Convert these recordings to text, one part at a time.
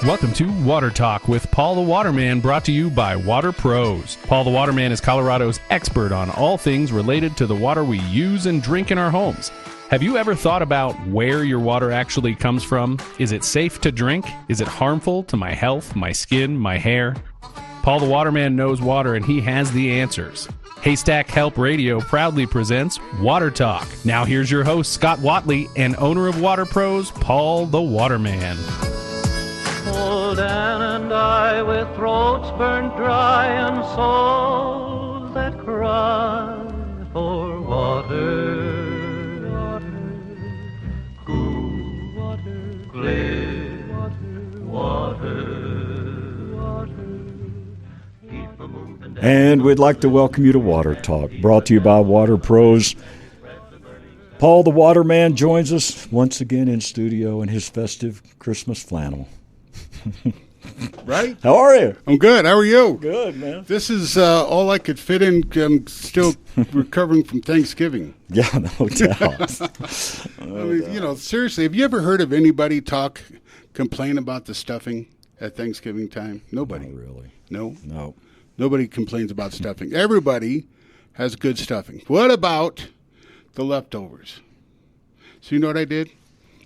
Welcome to Water Talk with Paul the Waterman, brought to you by Water Pros. Paul the Waterman is Colorado's expert on all things related to the water we use and drink in our homes. Have you ever thought about where your water actually comes from? Is it safe to drink? Is it harmful to my health, my skin, my hair? Paul the Waterman knows water, and he has the answers. Haystack Help Radio proudly presents Water Talk. Now here's your host, Scott Watley, and owner of Water Pros, Paul the Waterman. Old Ann and I, with throats burnt dry and souls that cry for water, water, cool, water, clear, water, keep a moving. And we'd like to welcome you to Water Talk, brought to you by Water Pros. Paul the Waterman joins us once again in studio in his festive Christmas flannel. Right? How are you? I'm good. How are you? Good, man. This is all I could fit in. I'm still recovering from Thanksgiving. Yeah, no doubt. Seriously, have you ever heard of anybody complain about the stuffing at Thanksgiving time? Nobody. Not really. No. Nobody complains about stuffing. Everybody has good stuffing. What about the leftovers? So you know what I did?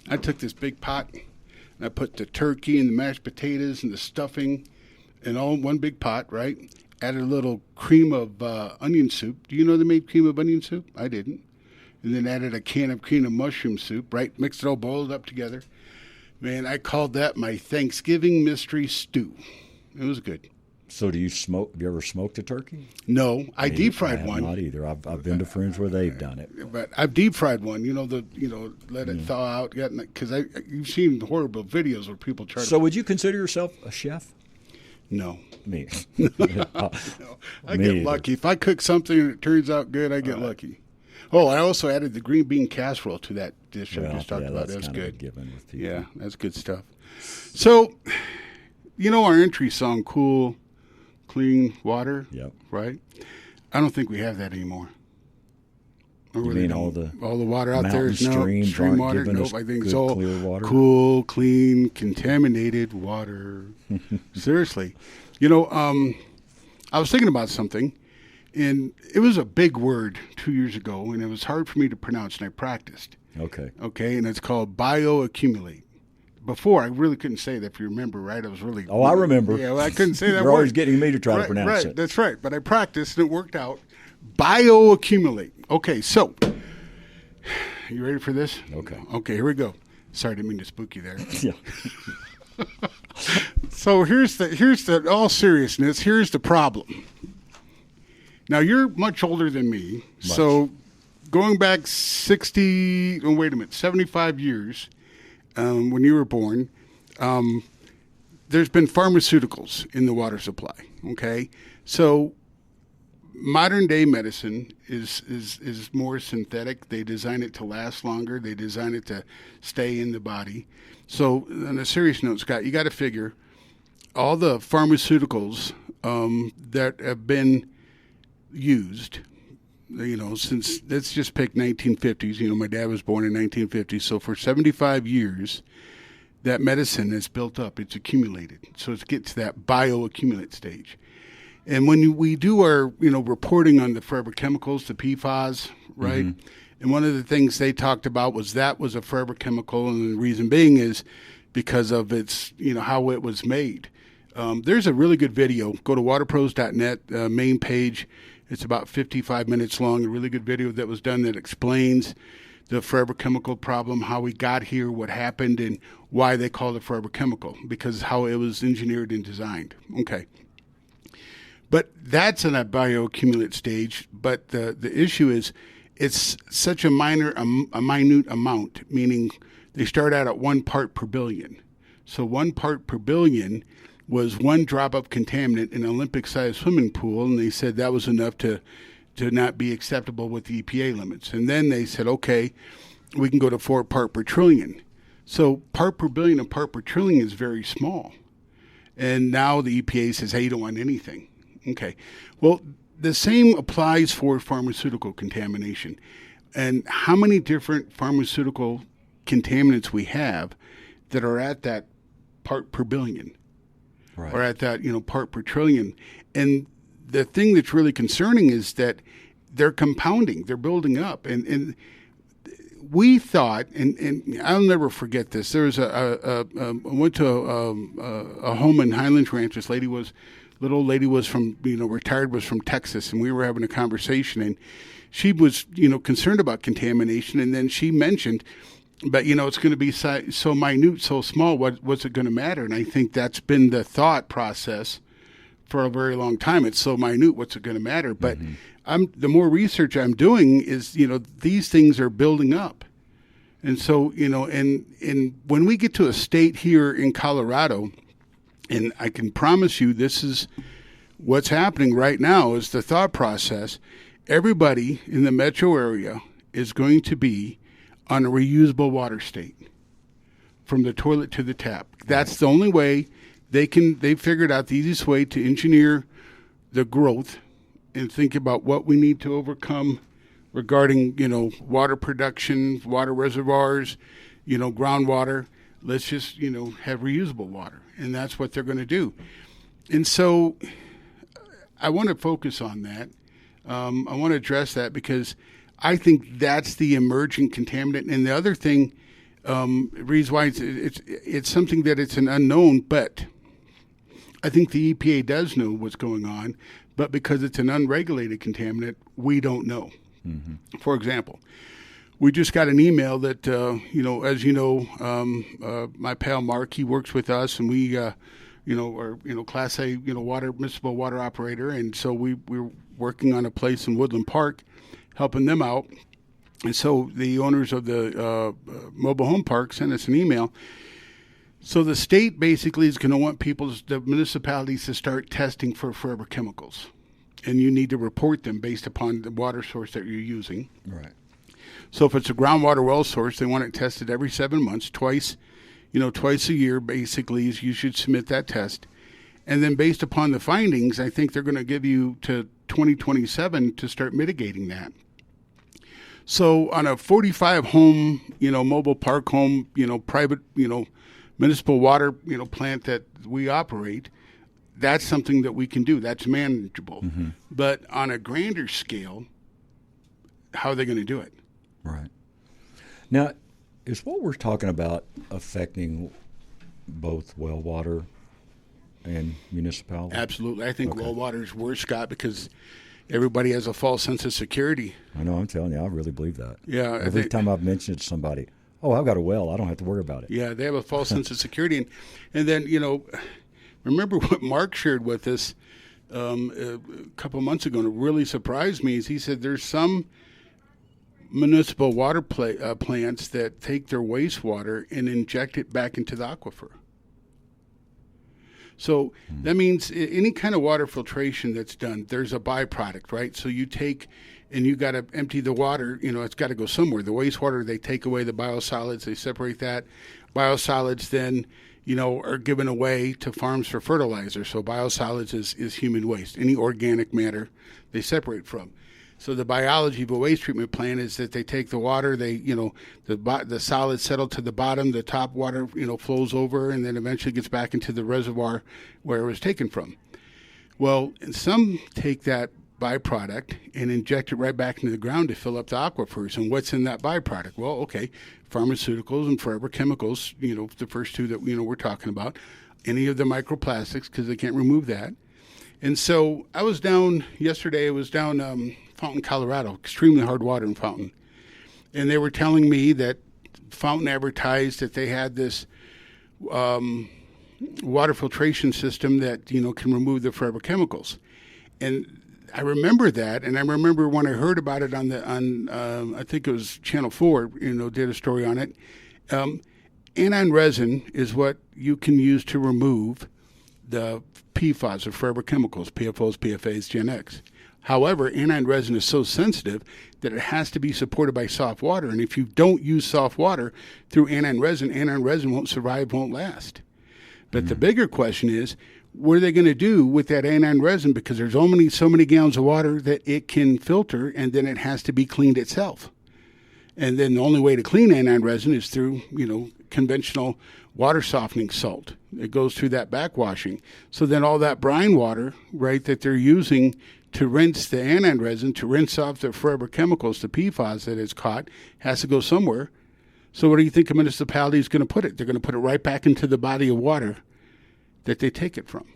I took this big pot, and I put the turkey and the mashed potatoes and the stuffing in all one big pot, right? Added a little cream of onion soup. Do you know they made cream of onion soup? I didn't. And then added a can of cream of mushroom soup, right? Mixed it all, boiled up together. Man, I called that my Thanksgiving mystery stew. It was good. So do you smoke? Have you ever smoked a turkey? No, I deep fried one. Not either. I've been to friends where they've done it. But I've deep fried one. Let it thaw out. Because you've seen horrible videos where people try. So would you consider yourself a chef? No. Me. No. I get lucky. If I cook something and it turns out good, I get lucky. Oh, I also added the green bean casserole to that dish I just talked about. That's good. A given with people. Yeah, that's good stuff. So, our entry song, Cool, Clean Water, Yep. Right? I don't think we have that anymore. You mean all the water out there is stream water? Nope, I think it's all clear water? Cool, clean, contaminated water. Seriously. I was thinking about something, and it was a big word 2 years ago, and it was hard for me to pronounce, and I practiced. Okay, and it's called bioaccumulate. Before, I really couldn't say that, if you remember, right? I was really... Oh, I remember. Yeah, well, I couldn't say that You're word. always getting me to try to pronounce it. Right, that's right. But I practiced, and it worked out. Bioaccumulate. Okay, so, you ready for this? Okay, here we go. Sorry, I didn't mean to spook you there. Yeah. So here's the all seriousness, here's the problem. Now, you're much older than me, so going back 75 years, when you were born, there's been pharmaceuticals in the water supply, okay? So modern day medicine is more synthetic. They design it to last longer. They design it to stay in the body. So on a serious note, Scott, you got to figure all the pharmaceuticals that have been used, since, let's just pick 1950s. My dad was born in 1950. So for 75 years, that medicine has built up. It's accumulated. So it gets to that bioaccumulate stage. And when we do our, reporting on the forever chemicals, the PFAS, right? Mm-hmm. And one of the things they talked about was that was a forever chemical, and the reason being is because of its, how it was made. There's a really good video. Go to waterpros.net, main page. It's about 55 minutes long, a really good video that was done that explains the forever chemical problem, how we got here, what happened, and why they call it forever chemical, because how it was engineered and designed. Okay. But that's in a bioaccumulate stage. But the issue is it's such a minute amount, meaning they start out at 1 part per billion. So 1 part per billion was one drop of contaminant in an Olympic-sized swimming pool, and they said that was enough to not be acceptable with the EPA limits. And then they said, okay, we can go to 4 part per trillion. So part per billion and part per trillion is very small. And now the EPA says, hey, you don't want anything. Okay. Well, the same applies for pharmaceutical contamination. And how many different pharmaceutical contaminants we have that are at that part per billion, Right. or at that part per trillion. And the thing that's really concerning is that they're compounding, they're building up, and we thought, and I'll never forget this. There was I went to a home in Highlands Ranch. This little old lady was from retired, was from Texas, and we were having a conversation, and she was concerned about contamination, and then she mentioned, but it's going to be so minute, so small. What's it going to matter? And I think that's been the thought process for a very long time. It's so minute, what's it going to matter? But the more research I'm doing is, these things are building up. And so, and when we get to a state here in Colorado, and I can promise you this is what's happening right now, is the thought process. Everybody in the metro area is going to be on a reusable water state from the toilet to the tap. That's the only way they figured out the easiest way to engineer the growth and think about what we need to overcome regarding, water production, water reservoirs, groundwater. Let's just, have reusable water. And that's what they're going to do. And so I want to focus on that. I want to address that because I think that's the emerging contaminant. And the other thing, reason why it's something that it's an unknown, but I think the EPA does know what's going on, but because it's an unregulated contaminant, we don't know. Mm-hmm. For example, we just got an email that, as my pal Mark, he works with us, and we, are, Class A, municipal water operator. And so we're working on a place in Woodland Park, helping them out. And so the owners of the mobile home park sent us an email. So the state basically is going to want the municipalities to start testing for forever chemicals. And you need to report them based upon the water source that you're using. Right. So if it's a groundwater well source, they want it tested every 7 months, twice a year, basically, you should submit that test. And then based upon the findings, I think they're going to give you to 2027 to start mitigating that. So on a 45 home, mobile park home, private, municipal water, plant that we operate, that's something that we can do. That's manageable. Mm-hmm. But on a grander scale, how are they going to do it? Right. Now, is what we're talking about affecting both well water and municipality? Absolutely. I think well water is worse, Scott, because everybody has a false sense of security. I know. I'm telling you, I really believe that. Yeah. Every time I've mentioned it to somebody, I've got a well, I don't have to worry about it. Yeah, they have a false sense of security. And then, remember what Mark shared with us a couple months ago, and it really surprised me, is he said there's some municipal water plants that take their wastewater and inject it back into the aquifer. So that means any kind of water filtration that's done, there's a byproduct, right? So you take and you got to empty the water, it's got to go somewhere. The wastewater, they take away the biosolids, they separate that. Biosolids then, are given away to farms for fertilizer. So biosolids is human waste. Any organic matter they separate from. So the biology of a waste treatment plant is that they take the water, the solids settle to the bottom, the top water, flows over, and then eventually gets back into the reservoir where it was taken from. Well, some take that byproduct and inject it right back into the ground to fill up the aquifers. And what's in that byproduct? Well, pharmaceuticals and forever chemicals, the first two that, we're talking about. Any of the microplastics, because they can't remove that. And so I was down yesterday, Fountain, Colorado, extremely hard water in Fountain. And they were telling me that Fountain advertised that they had this water filtration system that, can remove the forever chemicals. And I remember that, and I remember when I heard about it on I think it was Channel 4, did a story on it. Aniline resin is what you can use to remove the PFAS, or forever chemicals, PFOs, PFAs, Gen X. However, aniline resin is so sensitive that it has to be supported by soft water. And if you don't use soft water through aniline resin won't survive, won't last. But the bigger question is, what are they going to do with that aniline resin? Because there's only so many gallons of water that it can filter, and then it has to be cleaned itself. And then the only way to clean anion resin is through, conventional water softening salt. It goes through that backwashing. So then all that brine water, right, that they're using to rinse the anion resin, to rinse off the forever chemicals, the PFAS that it's caught, has to go somewhere. So where do you think a municipality is going to put it? They're going to put it right back into the body of water that they take it from.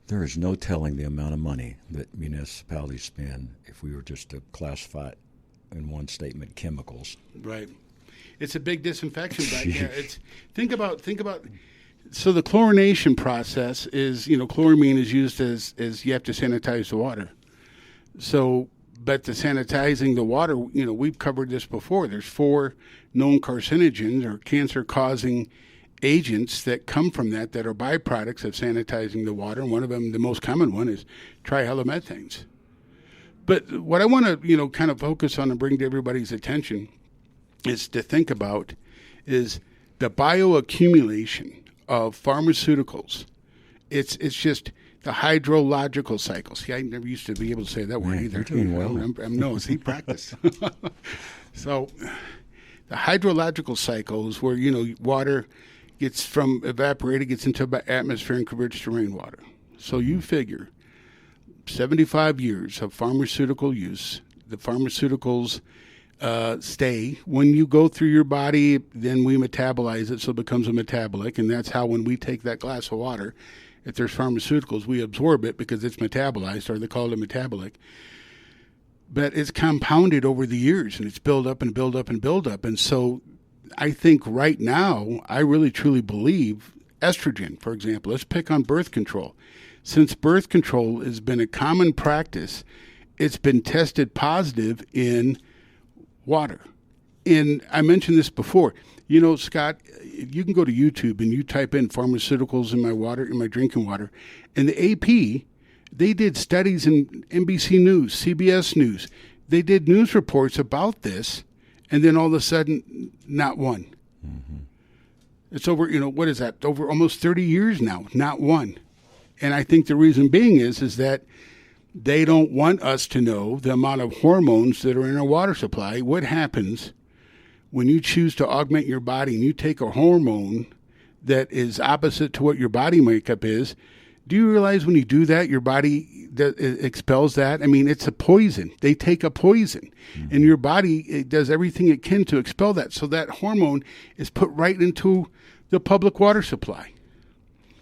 There is no telling the amount of money that municipalities spend if we were just to classify it in one statement, chemicals. Right. It's a big disinfection back there. Think about. So the chlorination process is, chloramine is used as you have to sanitize the water. So, but the sanitizing the water, we've covered this before. There's 4 known carcinogens or cancer-causing agents that come from that are byproducts of sanitizing the water. And one of them, the most common one, is trihalomethanes. But what I want to, kind of focus on and bring to everybody's attention is to think about is the bioaccumulation of pharmaceuticals. It's just the hydrological cycle. See, I never used to be able to say that word either. You're doing well. No, see, practice. So the hydrological cycle is where, water gets from evaporated, gets into the atmosphere and converts to rainwater. So you figure 75 years of pharmaceutical use, the pharmaceuticals stay. When you go through your body, then we metabolize it, so it becomes a metabolic, and that's how when we take that glass of water, if there's pharmaceuticals, we absorb it because it's metabolized, or they call it a metabolic. But it's compounded over the years, and it's build up and build up and build up. And so I think right now, I really truly believe estrogen, for example. Let's pick on birth control. Since birth control has been a common practice, it's been tested positive in water. And I mentioned this before. Scott, you can go to YouTube and you type in pharmaceuticals in my water, in my drinking water, and the AP, they did studies in NBC News, CBS News. They did news reports about this, and then all of a sudden, not one. Mm-hmm. It's over, what is that? Over almost 30 years now, not one. And I think the reason being is that they don't want us to know the amount of hormones that are in our water supply. What happens when you choose to augment your body and you take a hormone that is opposite to what your body makeup is? Do you realize when you do that, your body expels that? I mean, it's a poison. They take a poison, and your body does everything it can to expel that. So that hormone is put right into the public water supply.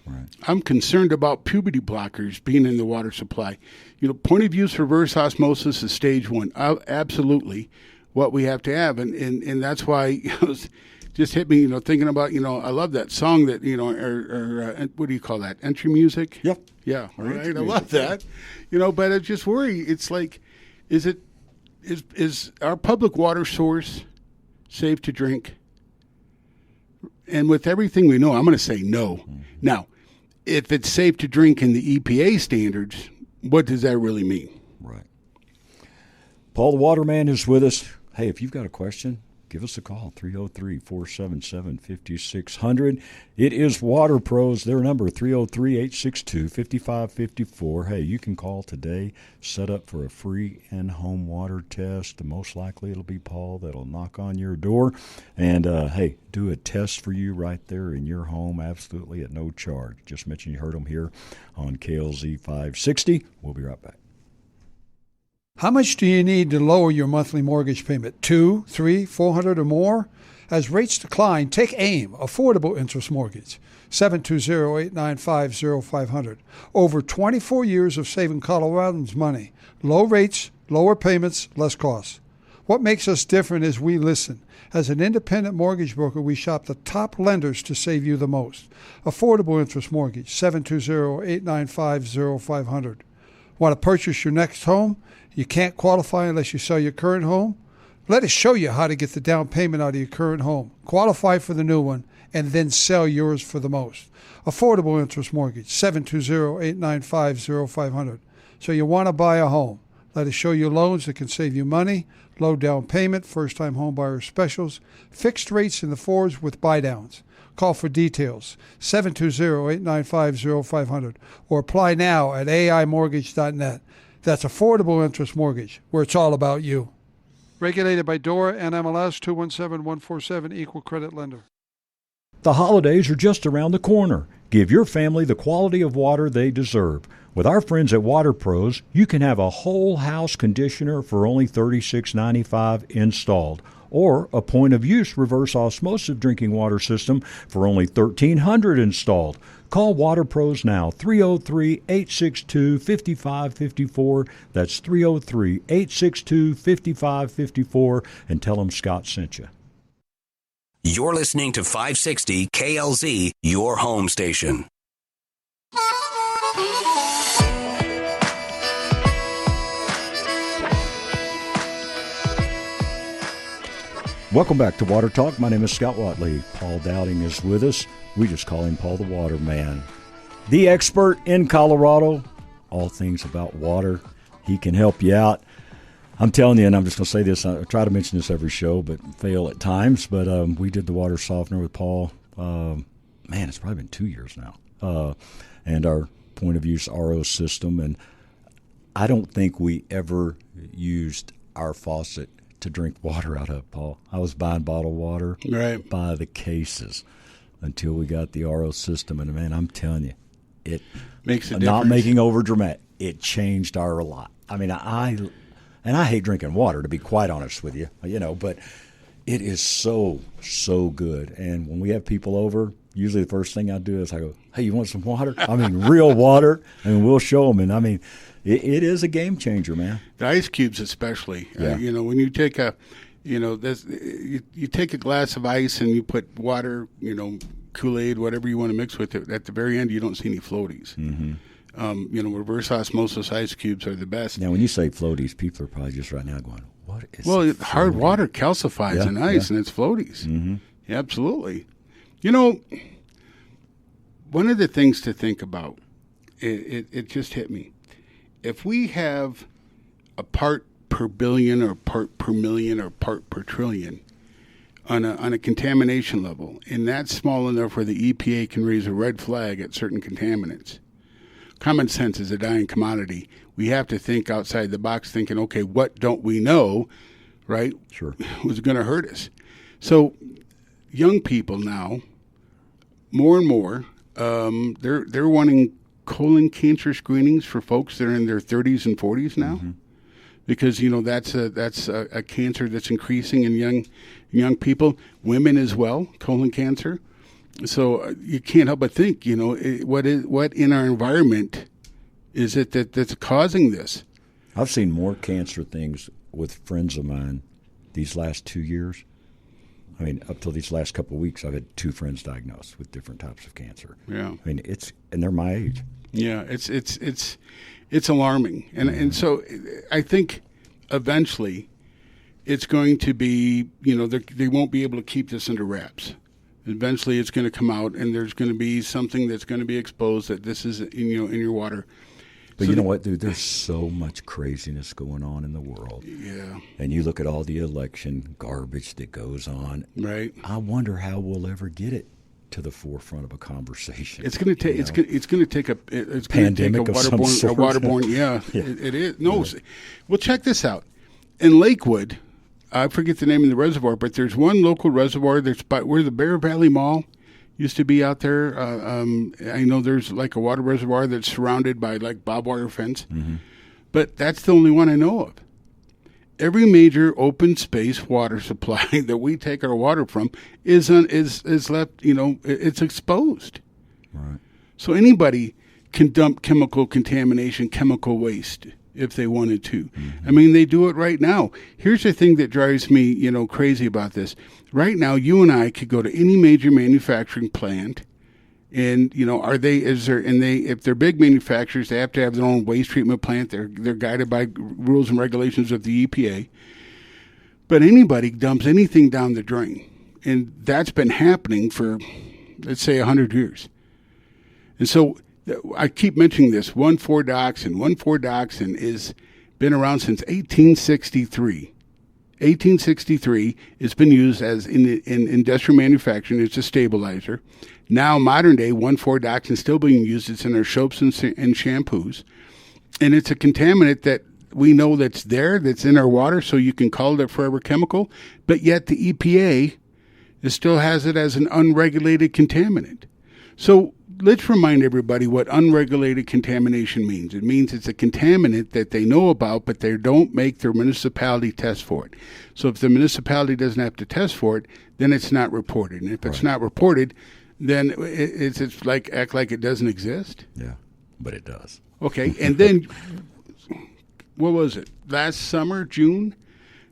Right. I'm concerned about puberty blockers being in the water supply. Point of use reverse osmosis is stage 1. Absolutely what we have to have. And that's why just hit me, thinking about, I love that song that, or what do you call that? Entry music? Yep. Yeah. Right. I love that. But I just worry. It's like, is our public water source safe to drink? And with everything we know, I'm going to say no. Mm-hmm. Now, if it's safe to drink in the EPA standards, what does that really mean? Right. Paul the Waterman is with us. Hey, if you've got a question, give us a call, 303-477-5600. It is Water Pros. Their number, 303-862-5554. Hey, you can call today, set up for a free in-home water test. Most likely it'll be Paul that'll knock on your door and, hey, do a test for you right there in your home, absolutely at no charge. Just mention you heard them here on KLZ 560. We'll be right back. How much do you need to lower your monthly mortgage payment? $200, $300, $400 or more? As rates decline, take AIM, Affordable Interest Mortgage, 720-895-0500. Over 24 years of saving Coloradans money. Low rates, lower payments, less costs. What makes us different is we listen. As an independent mortgage broker, we shop the top lenders to save you the most. Affordable Interest Mortgage, 720-895-0500. Want to purchase your next home? You can't qualify unless you sell your current home? Let us show you how to get the down payment out of your current home, qualify for the new one, and then sell yours for the most. Affordable Interest Mortgage, 720-895-0500. So you want to buy a home. Let us show you loans that can save you money, low down payment, first-time home buyer specials, fixed rates in the 4s with buy-downs. Call for details, 720-895-0500, or apply now at aimortgage.net. That's Affordable Interest Mortgage, where it's all about you. Regulated by DORA and MLS 217147, Equal Credit Lender. The holidays are just around the corner. Give your family the quality of water they deserve. With our friends at Water Pros, you can have a whole house conditioner for only $36.95 installed, or a point-of-use reverse osmosis drinking water system for only $1,300 installed. Call Water Pros now, 303-862-5554. That's 303-862-5554, and tell them Scott sent you. You're listening to 560 KLZ, your home station. Welcome back to Water Talk. My name is Scott Watley. Paul Dowding is with us. We just call him Paul the Waterman. The expert in Colorado, all things about water. He can help you out. I'm telling you, and I'm just going to say this, I try to mention this every show, but fail at times, but we did the water softener with Paul. It's probably been 2 years now. And our point-of-use RO system, and I don't think we ever used our faucet to drink water out of, Paul. I was buying bottled water by the cases until we got the RO system, and man, I'm telling you, it makes a difference. Not making over dramatic, it changed our lot. I mean, I hate drinking water, to be quite honest with you, but it is so good. And when we have people over, usually the first thing I do is I go, hey, you want some water? I mean, real water, and we'll show them. And I mean, it is a game changer, man. The ice cubes especially. Yeah. When you take you take a glass of ice and you put water, Kool-Aid, whatever you want to mix with it, at the very end you don't see any floaties. Mm-hmm. Reverse osmosis ice cubes are the best. Now, when you say floaties, people are probably just right now going, what is hard water calcifies in ice, and it's floaties. Mm-hmm. Yeah, absolutely. One of the things to think about, it just hit me. If we have a part per billion or part per million or part per trillion on a contamination level, and that's small enough where the EPA can raise a red flag at certain contaminants, common sense is a dying commodity. We have to think outside the box, thinking, okay, what don't we know, right? Sure. Was going to hurt us. So young people now, more and more, they're wanting colon cancer screenings for folks that are in their 30s and 40s now, because that's a cancer that's increasing in young people, women as well, colon cancer. So you can't help but think, what in our environment is it that's causing this? I've seen more cancer things with friends of mine these last 2 years. I mean, up till these last couple of weeks, I've had 2 friends diagnosed with different types of cancer. Yeah, I mean, and they're my age. Yeah, it's alarming, and so I think eventually it's going to be, they won't be able to keep this under wraps. Eventually, it's going to come out, and there's going to be something that's going to be exposed that this is in your water. But you know what, dude? There's so much craziness going on in the world. Yeah. And you look at all the election garbage that goes on. Right. I wonder how we'll ever get it to the forefront of a conversation. It's going to take. It's going to take a pandemic of some sort. Waterborne. Yeah, yeah. It is. No. Yeah. Well, check this out. In Lakewood, I forget the name of the reservoir, but there's one local reservoir that's by where the Bear Valley Mall used to be out there. I know there's like a water reservoir that's surrounded by like barbed wire fence, but that's the only one I know of. Every major open space water supply that we take our water from is left, it's exposed. Right. So anybody can dump chemical contamination, chemical waste if they wanted to. I mean, they do it right now. Here's the thing that drives me, crazy about this. Right now, you and I could go to any major manufacturing plant, and if they're big manufacturers, they have to have their own waste treatment plant. They're guided by rules and regulations of the EPA. But anybody dumps anything down the drain, and that's been happening for, let's say, 100 years. And so I keep mentioning this, 1,4-dioxane. 1,4-dioxane is been around since 1863. 1863, it's been used as in industrial manufacturing. It's a stabilizer. Now, modern day, 1,4-dioxane is still being used. It's in our soaps and shampoos. And it's a contaminant that we know that's there, that's in our water, so you can call it a forever chemical, but yet the EPA still has it as an unregulated contaminant. So let's remind everybody what unregulated contamination means. It means it's a contaminant that they know about, but they don't make their municipality test for it. So if the municipality doesn't have to test for it, then it's not reported. And if it's not reported, then it's like act like it doesn't exist. Yeah, but it does. Okay, and then what was it? Last summer, June,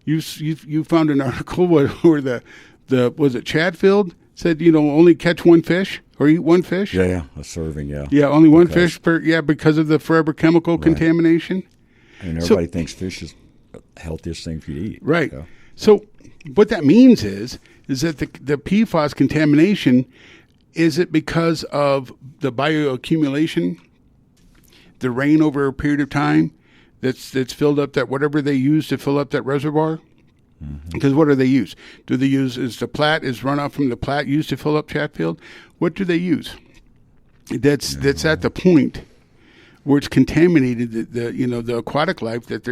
you found an article where the was it Chatfield said only catch one fish or eat one fish. Yeah, a serving. Yeah. Yeah, only one fish per. Yeah, because of the forever chemical contamination. And everybody thinks fish is the healthiest thing for you to eat. Right. Yeah. So what that means is that the PFAS contamination, is it because of the bioaccumulation, the rain over a period of time that's filled up that whatever they use to fill up that reservoir? Because what do they use? Do they use is runoff from the Platte used to fill up Chatfield? What do they use? That's at the point where it's contaminated the aquatic life that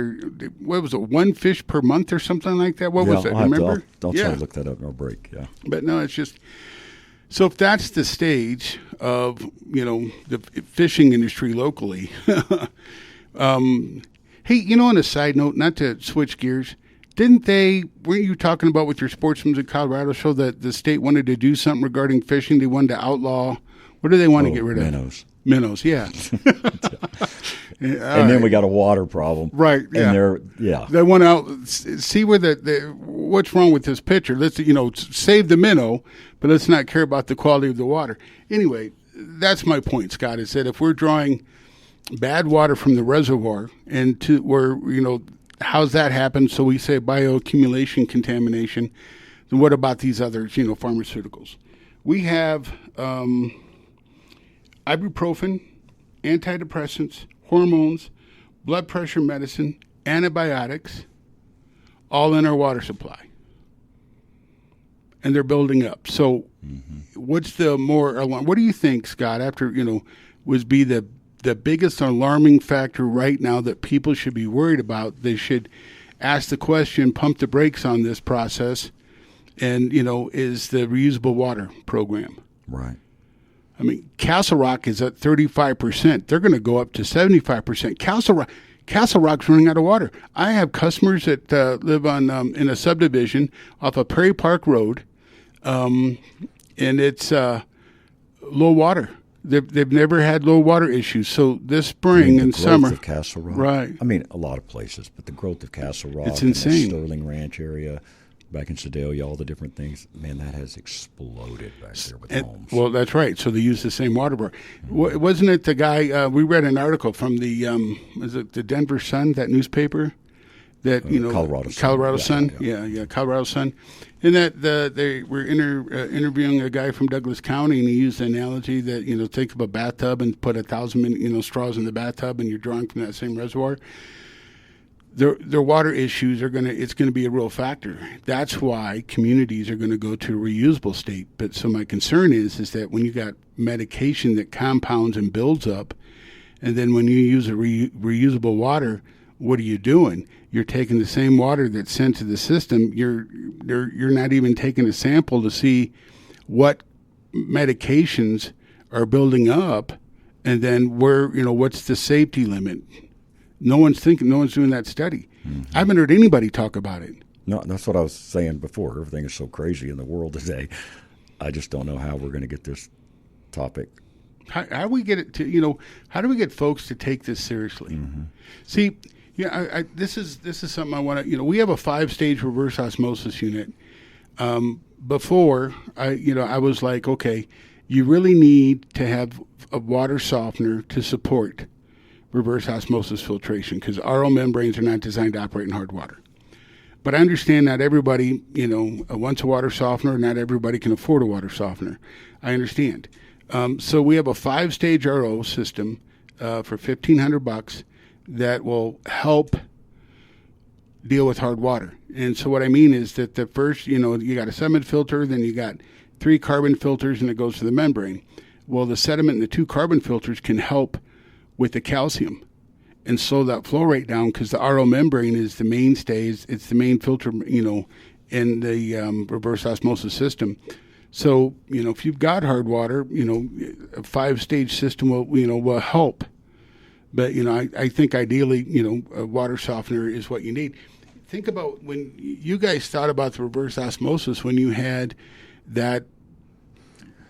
what was it, one fish per month or something like that? What was it? Remember? I'll try to look that up in our break. Yeah. But no, it's just so if that's the stage of the fishing industry locally. Hey, on a side note, not to switch gears. Weren't you talking about with your Sportsman's in Colorado show that the state wanted to do something regarding fishing? They wanted to outlaw, what do they want to get rid of? Minnows. Minnows, yeah. And then we got a water problem. Right, yeah. And they want to see where what's wrong with this pitcher. Let's, save the minnow, but let's not care about the quality of the water. Anyway, that's my point, Scott, is that if we're drawing bad water from the reservoir and to where, how's that happen? So we say bioaccumulation contamination. Then what about these others, pharmaceuticals? We have ibuprofen, antidepressants, hormones, blood pressure medicine, antibiotics, all in our water supply. And they're building up. So what's the more alarm? What do you think, Scott, after, would be the biggest alarming factor right now that people should be worried about? They should ask the question, pump the brakes on this process, and, is the reusable water program. Right. I mean, Castle Rock is at 35%. They're going to go up to 75%. Castle Rock's running out of water. I have customers that live on in a subdivision off of Prairie Park Road, and it's low water. They've never had low water issues. So this spring and summer, of Castle Rock, right? I mean, a lot of places, but the growth of Castle Rock, it's insane. And the Sterling Ranch area, back in Sedalia, all the different things, man, that has exploded back there with homes. Well, that's right. So they use the same water bar. Wasn't it the guy? We read an article from the was it the Denver Sun, that newspaper? That Colorado Sun. Yeah, Colorado Sun. And that they were interviewing a guy from Douglas County, and he used the analogy that think of a bathtub and put 1,000 straws in the bathtub, and you're drawing from that same reservoir. Their water issues it's gonna be a real factor. That's why communities are gonna go to a reusable state. But so my concern is that when you got medication that compounds and builds up, and then when you use a reusable water, what are you doing? You're taking the same water that's sent to the system. You're not even taking a sample to see what medications are building up, and then what's the safety limit. No one's doing that study. I haven't heard anybody talk about it. No, that's what I was saying before. Everything is so crazy in the world today. I just don't know how we're going to get this topic. How do we get it to, how do we get folks to take this seriously? See, this is something I want to, we have a 5-stage reverse osmosis unit. Before I was like, okay, you really need to have a water softener to support reverse osmosis filtration, because RO membranes are not designed to operate in hard water. But I understand not everybody, wants a water softener. Not everybody can afford a water softener. I understand. So we have a 5-stage RO system for $1,500 that will help deal with hard water. And so what I mean is that the first, you got a sediment filter, then you got 3 carbon filters, and it goes to the membrane. Well, the sediment and the 2 carbon filters can help with the calcium. and slow that flow rate down, because the RO membrane is the mainstay. It's the main filter, in the reverse osmosis system. So, if you've got hard water, a 5-stage system will help. But, I think ideally, a water softener is what you need. Think about when you guys thought about the reverse osmosis when you had that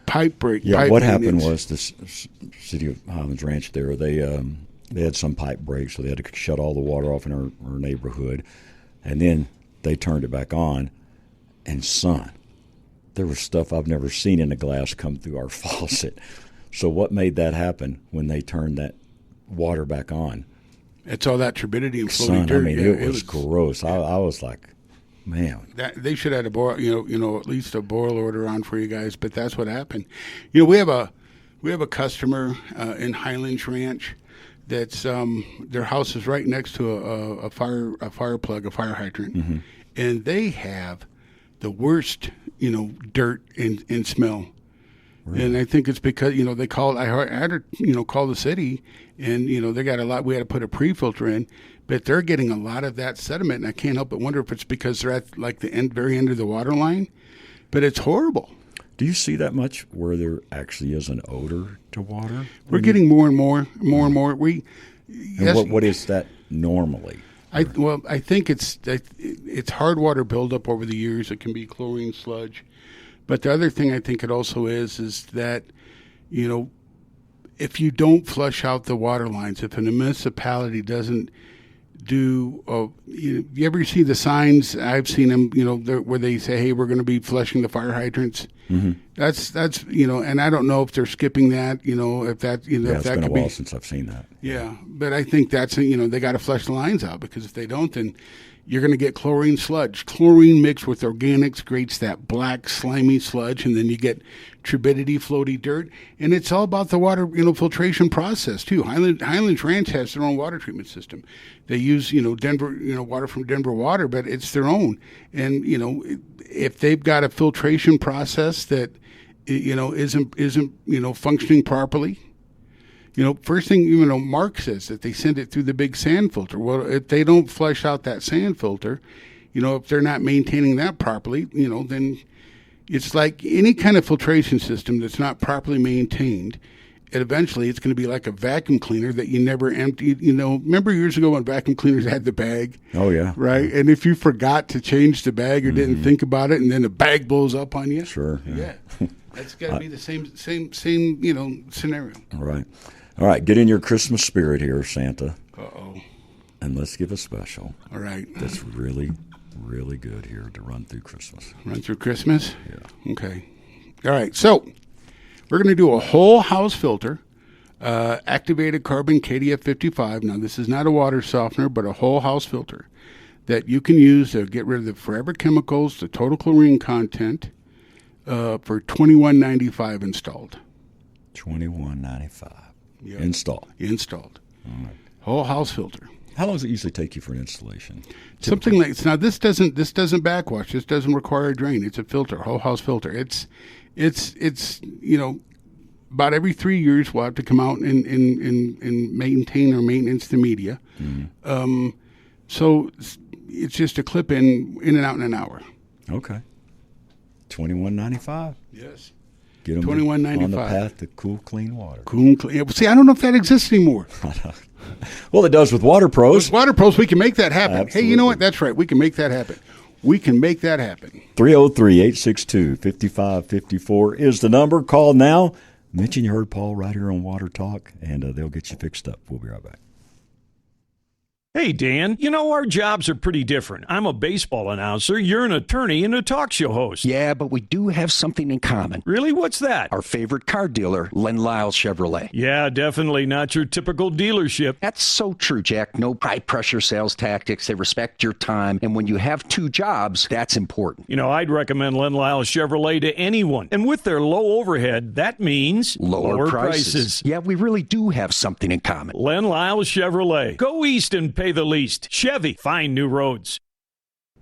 pipe break. Yeah, what happened was the city of Highlands Ranch there, they had some pipe break, so they had to shut all the water off in our neighborhood. And then they turned it back on, and son, there was stuff I've never seen in a glass come through our faucet. So what made that happen when they turned that water back on? It's all that turbidity and floating dirt. I mean, it was gross. Yeah. I was like, man. They should have had a boil, at least a boil order on for you guys. But that's what happened. We have a customer in Highlands Ranch that's their house is right next to a fire plug, a fire hydrant, mm-hmm. and they have the worst dirt and smell. Really? And I think it's because they called. I had to call the city, and they got a lot. We had to put a pre-filter in, but they're getting a lot of that sediment, and I can't help but wonder if it's because they're at like the very end of the water line. But it's horrible. Do you see that much where there actually is an odor to water? We're getting more and more. What is that normally? I think it's hard water buildup over the years. It can be chlorine sludge. But the other thing I think it also is that, if you don't flush out the water lines, if a municipality doesn't do, you ever see the signs? I've seen them, where they say, "Hey, we're going to be flushing the fire hydrants." Mm-hmm. That's and I don't know if they're skipping that, if that, it's been a while since I've seen that. Yeah, but I think that's they got to flush the lines out, because if they don't, then you're going to get chlorine sludge. Chlorine mixed with organics creates that black, slimy sludge, and then you get turbidity, floaty dirt. And it's all about the water, filtration process, too. Highlands Ranch has their own water treatment system. They use, Denver, water from Denver Water, but it's their own. And, if they've got a filtration process that, isn't functioning properly, first thing, Mark says that they send it through the big sand filter. Well, if they don't flush out that sand filter, if they're not maintaining that properly, then it's like any kind of filtration system that's not properly maintained. Eventually, it's going to be like a vacuum cleaner that you never emptied. Remember years ago when vacuum cleaners had the bag? Oh, yeah. Right? And if you forgot to change the bag or didn't think about it, and then the bag blows up on you. Sure. Yeah. That's got to be the same scenario. All right, get in your Christmas spirit here, Santa. Uh-oh. And let's give a special. All right. That's really, really good here to run through Christmas. Run through Christmas? Yeah. Okay. All right, so we're going to do a whole house filter, activated carbon KDF 55. Now, this is not a water softener, but a whole house filter that you can use to get rid of the forever chemicals, the total chlorine content, for $21.95 installed. $21.95. Yep. Installed. All right. Whole house filter. How long does it usually take you for an installation? Something like now. This doesn't backwash. This doesn't require a drain. It's a filter, whole house filter. It's about every 3 years we'll have to come out and maintain or maintenance the media. Mm-hmm. So it's just a clip in and out in an hour. Okay. $21.95. Yes. Get them $21.95 on the path to cool, clean water. Cool, clean. See, I don't know if that exists anymore. Well, it does with Water Pros. With Water Pros, we can make that happen. Absolutely. Hey, you know what? That's right. We can make that happen. 303-862-5554 is the number. Call now. Mention you heard Paul right here on Water Talk, and they'll get you fixed up. We'll be right back. Hey, Dan, our jobs are pretty different. I'm a baseball announcer. You're an attorney and a talk show host. Yeah, but we do have something in common. Really? What's that? Our favorite car dealer, Len Lyle Chevrolet. Yeah, definitely not your typical dealership. That's so true, Jack. No high-pressure sales tactics. They respect your time. And when you have two jobs, that's important. I'd recommend Len Lyle Chevrolet to anyone. And with their low overhead, that means lower prices. Yeah, we really do have something in common. Len Lyle Chevrolet. Go east and pay the least. Chevy, find new roads.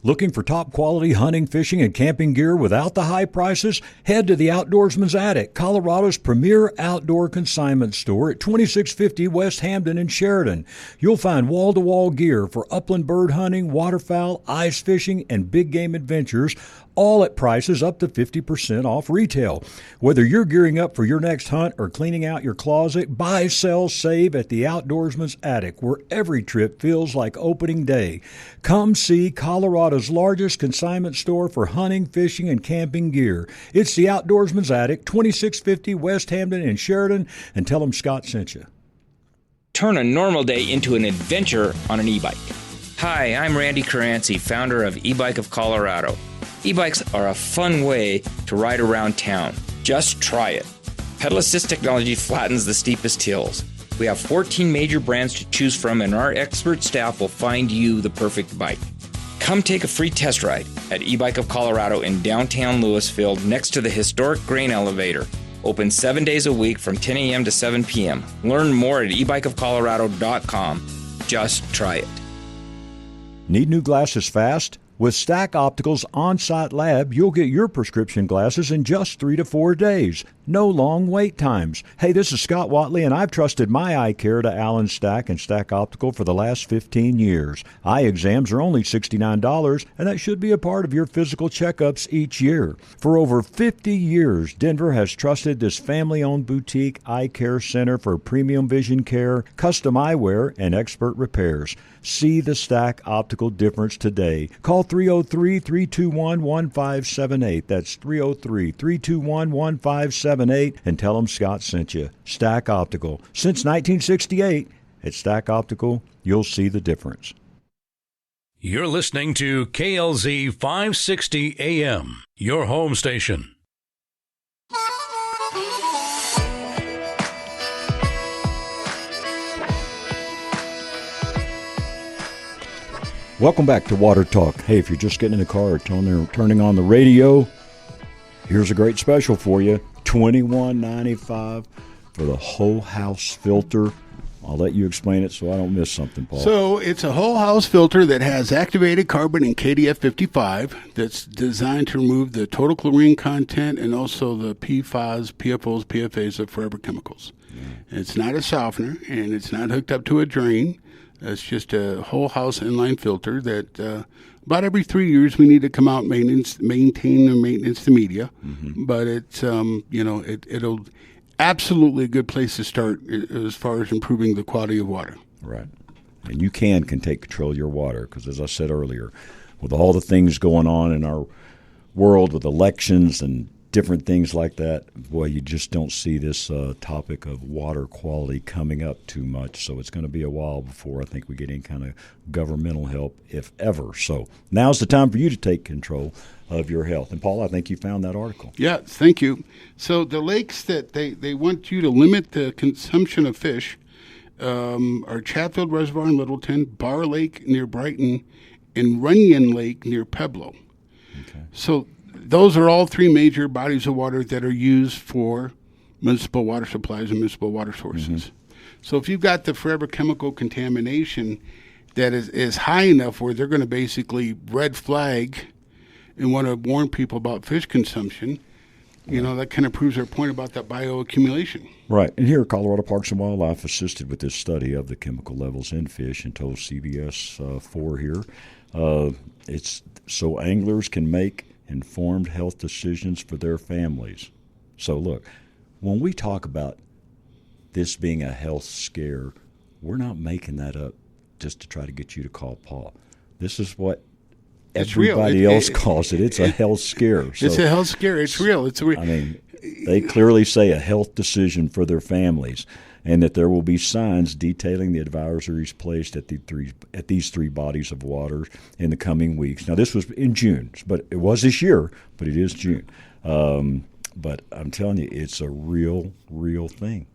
Looking for top quality hunting, fishing, and camping gear without the high prices? Head to the Outdoorsman's Attic, Colorado's premier outdoor consignment store at 2650 West Hampden in Sheridan. You'll find wall-to-wall gear for upland bird hunting, waterfowl, ice fishing, and big game adventures, all at prices up to 50% off retail. Whether you're gearing up for your next hunt or cleaning out your closet, buy, sell, save at the Outdoorsman's Attic, where every trip feels like opening day. Come see Colorado's largest consignment store for hunting, fishing, and camping gear. It's the Outdoorsman's Attic, 2650 West Hampden in Sheridan, and tell them Scott sent you. Turn a normal day into an adventure on an e-bike. Hi, I'm Randy Caranci, founder of E-Bike of Colorado. E-bikes are a fun way to ride around town. Just try it. Pedal assist technology flattens the steepest hills. We have 14 major brands to choose from, and our expert staff will find you the perfect bike. Come take a free test ride at E-Bike of Colorado in downtown Louisville next to the historic grain elevator. Open 7 days a week from 10 a.m. to 7 p.m. Learn more at ebikeofcolorado.com. Just try it. Need new glasses fast? With Stack Optical's on-site lab, you'll get your prescription glasses in just 3 to 4 days. No long wait times. Hey, this is Scott Watley, and I've trusted my eye care to Alan Stack and Stack Optical for the last 15 years. Eye exams are only $69, and that should be a part of your physical checkups each year. For over 50 years, Denver has trusted this family-owned boutique eye care center for premium vision care, custom eyewear, and expert repairs. See the Stack Optical difference today. Call 303-321-1578. That's 303-321-1578 and tell them Scott sent you. Stack Optical. Since 1968, at Stack Optical, you'll see the difference. You're listening to KLZ 560 AM, your home station. Welcome back to Water Talk. Hey, if you're just getting in the car or turning on the radio, here's a great special for you. $21.95 for the whole house filter. I'll let you explain it so I don't miss something, Paul. So it's a whole house filter that has activated carbon and KDF 55 that's designed to remove the total chlorine content and also the PFAS, PFOs, PFAs of forever chemicals. Yeah. It's not a softener, and it's not hooked up to a drain. It's just a whole house inline filter that about every 3 years we need to come out and maintain and maintenance the media. Mm-hmm. But it's it'll absolutely a good place to start as far as improving the quality of water. Right, and you can take control of your water because, as I said earlier, with all the things going on in our world with elections and different things like that, boy, you just don't see this topic of water quality coming up too much. So it's going to be a while before I think we get any kind of governmental help, if ever. So now's the time for you to take control of your health. And Paul, I think you found that article. Yeah, thank you. So the lakes that they want you to limit the consumption of fish are Chatfield Reservoir in Littleton, Bar Lake near Brighton, and Runyon Lake near Pueblo. Okay. So those are all three major bodies of water that are used for municipal water supplies and municipal water sources. Mm-hmm. So if you've got the forever chemical contamination that is high enough where they're going to basically red flag and want to warn people about fish consumption, that kind of proves our point about that bioaccumulation. Right. And here, Colorado Parks and Wildlife assisted with this study of the chemical levels in fish and told CBS 4 here. It's so anglers can make informed health decisions for their families. So look, when we talk about this being a health scare, we're not making that up just to try to get you to call Paul. This is what everybody else calls it. It's a health scare. So, it's a health scare. It's real. It's real. I mean, they clearly say a health decision for their families, and that there will be signs detailing the advisories placed at these three bodies of water in the coming weeks. Now, this was in June, but it was this year, but it is June. But I'm telling you, it's a real thing.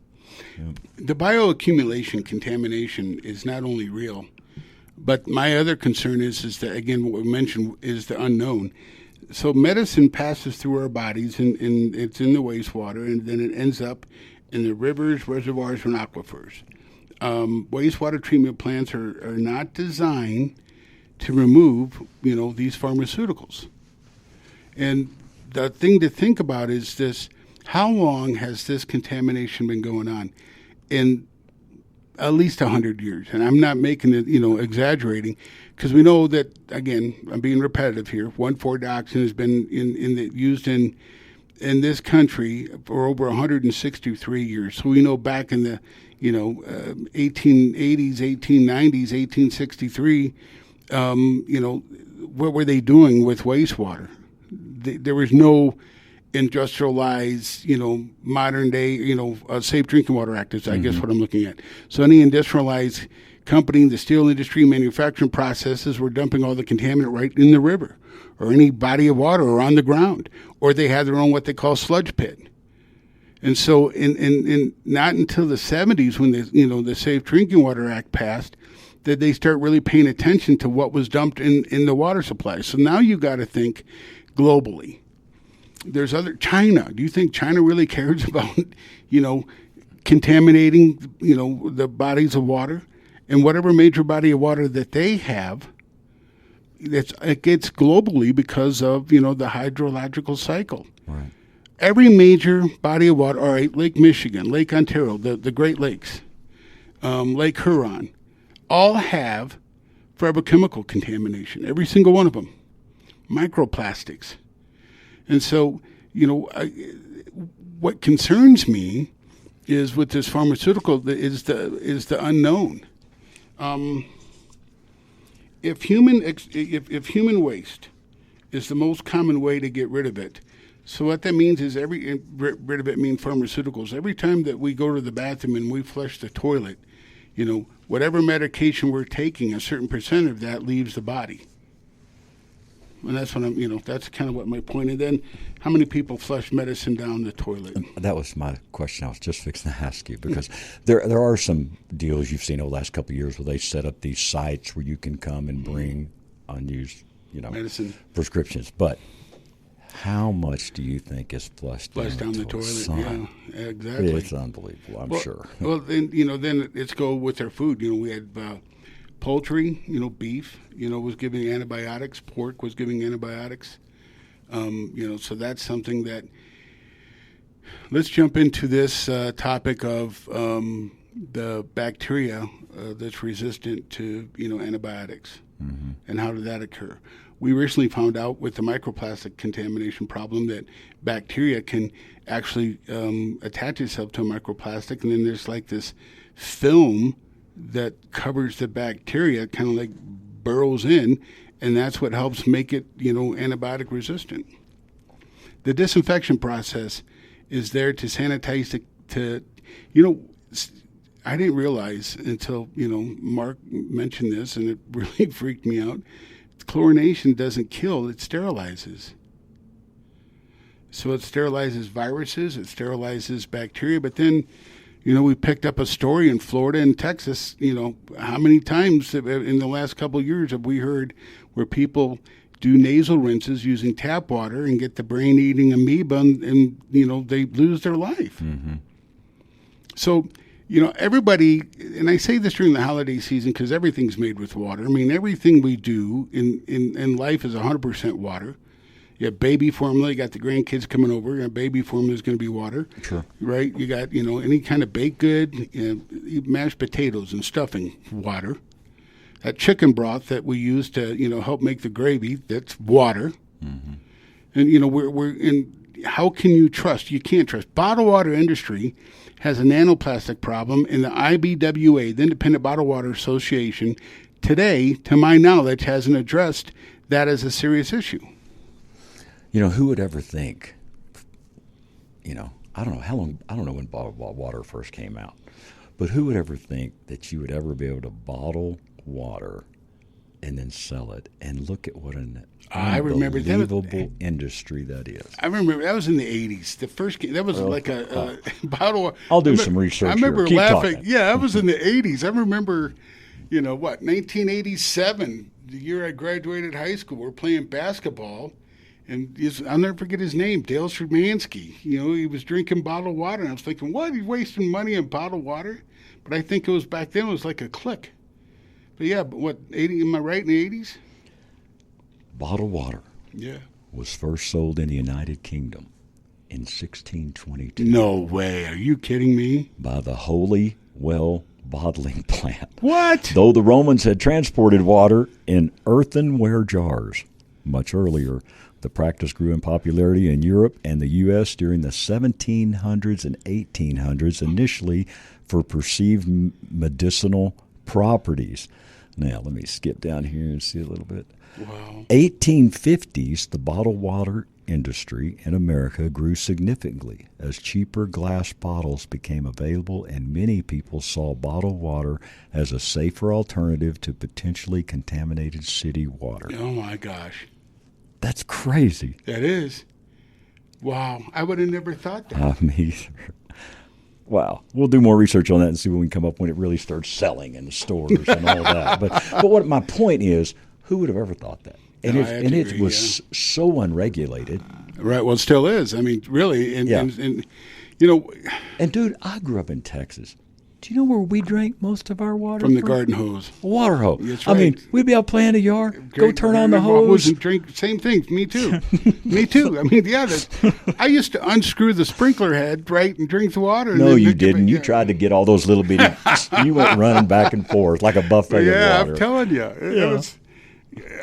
Yeah. The bioaccumulation contamination is not only real, but my other concern is that, again, what we mentioned is the unknown. So medicine passes through our bodies, and it's in the wastewater, and then it ends up in the rivers, reservoirs, and aquifers. Wastewater treatment plants are not designed to remove, these pharmaceuticals. And the thing to think about is this: how long has this contamination been going on? In at least 100 years. And I'm not making it, exaggerating, because we know that, again, I'm being repetitive here, 1,4-dioxin has been used in this country for over 163 years. So we know back in the 1880s, 1890s, 1863, what were they doing with wastewater? There was no industrialized, modern day, Safe Drinking Water Act is, I guess, what I'm looking at. So any industrialized company, the steel industry, manufacturing processes were dumping all the contaminant right in the river or any body of water or on the ground, or they had their own what they call sludge pit. And so in not until the 70s when the Safe Drinking Water Act passed did they start really paying attention to what was dumped in the water supply. So now you got to think globally. There's China. Do you think China really cares about, contaminating, the bodies of water? And whatever major body of water that they have, it gets globally because of, the hydrological cycle. Right. Every major body of water, all right, Lake Michigan, Lake Ontario, the Great Lakes, Lake Huron, all have forever chemical contamination, every single one of them, microplastics. And so, what concerns me is with this pharmaceutical is the unknown. If human waste is the most common way to get rid of it, so what that means is rid of it means pharmaceuticals. Every time that we go to the bathroom and we flush the toilet, whatever medication we're taking, a certain percent of that leaves the body. And that's what that's kind of what my point. And then, how many people flush medicine down the toilet? That was my question. I was just fixing to ask you, because there are some deals you've seen over the last couple of years where they set up these sites where you can come and bring unused, medicine prescriptions. But how much do you think is flushed down the toilet? Yeah, exactly. It's unbelievable. I'm sure. Well, then let's go with our food. We had poultry, beef, was giving antibiotics. Pork was giving antibiotics. So that's something that. Let's jump into this topic of the bacteria that's resistant to antibiotics, and how did that occur? We recently found out with the microplastic contamination problem that bacteria can actually attach itself to a microplastic, and then there's like this film that covers the bacteria, kind of like burrows in, and that's what helps make it, antibiotic resistant. The disinfection process is there to sanitize I didn't realize until, Mark mentioned this, and it really freaked me out. Chlorination doesn't kill, it sterilizes. So it sterilizes viruses, it sterilizes bacteria, but then we picked up a story in Florida and Texas. How many times in the last couple of years have we heard where people do nasal rinses using tap water and get the brain-eating amoeba and they lose their life? Mm-hmm. So, everybody, and I say this during the holiday season because everything's made with water. I mean, everything we do in life is 100% water. You have baby formula. You got the grandkids coming over. You got baby formula is going to be water. Sure. Right? You got, any kind of baked good, mashed potatoes and stuffing, water. That chicken broth that we use to, help make the gravy, that's water. Mm-hmm. And, we're in, how can you trust? You can't trust. Bottled water industry has a nanoplastic problem, and the IBWA, the Independent Bottled Water Association, today, to my knowledge, hasn't addressed that as a serious issue. Who would ever think, I don't know when bottled water first came out, but who would ever think that you would ever be able to bottle water and then sell it? And look at what an unbelievable industry that is. I remember that was in the 80s. The first that was like a bottle of, I'll do some research. I remember here. laughing. Yeah, that was in the 80s. I remember, 1987, the year I graduated high school, we're playing basketball. And I'll never forget his name, Dale Shermansky. He was drinking bottled water. And I was thinking, what? He's wasting money on bottled water? But I think it was back then, it was like a click. But yeah, 80, am I right, in the 80s? bottled water Yeah. was first sold in the United Kingdom in 1622. No way. Are you kidding me? By the Holy Well bottling plant. What? Though the Romans had transported water in earthenware jars much earlier, the practice grew in popularity in Europe and the U.S. during the 1700s and 1800s, initially for perceived medicinal properties. Now, let me skip down here and see a little bit. Wow. 1850s, the bottled water industry in America grew significantly as cheaper glass bottles became available, and many people saw bottled water as a safer alternative to potentially contaminated city water. Oh, my gosh. That's crazy. That is. Wow. I would have never thought that. Me either. Wow. We'll do more research on that and see when we come up when it really starts selling in the stores and all that. But what my point is, who would have ever thought that? And, No, it was so unregulated. Right. Well, it still is. I mean, really. And you know. And, dude, I grew up in Texas. Do you know where we drank most of our water From the garden hose. A water hose. That's right. I mean, we'd be out playing in the yard, go turn on the hose. And drink. Same thing. Me too. Me too. I mean, yeah. I used to unscrew the sprinkler head, right, and drink the water. No, you didn't. You tried to get all those little bitty. You went running back and forth like a buffet of water. I'm telling you. It was,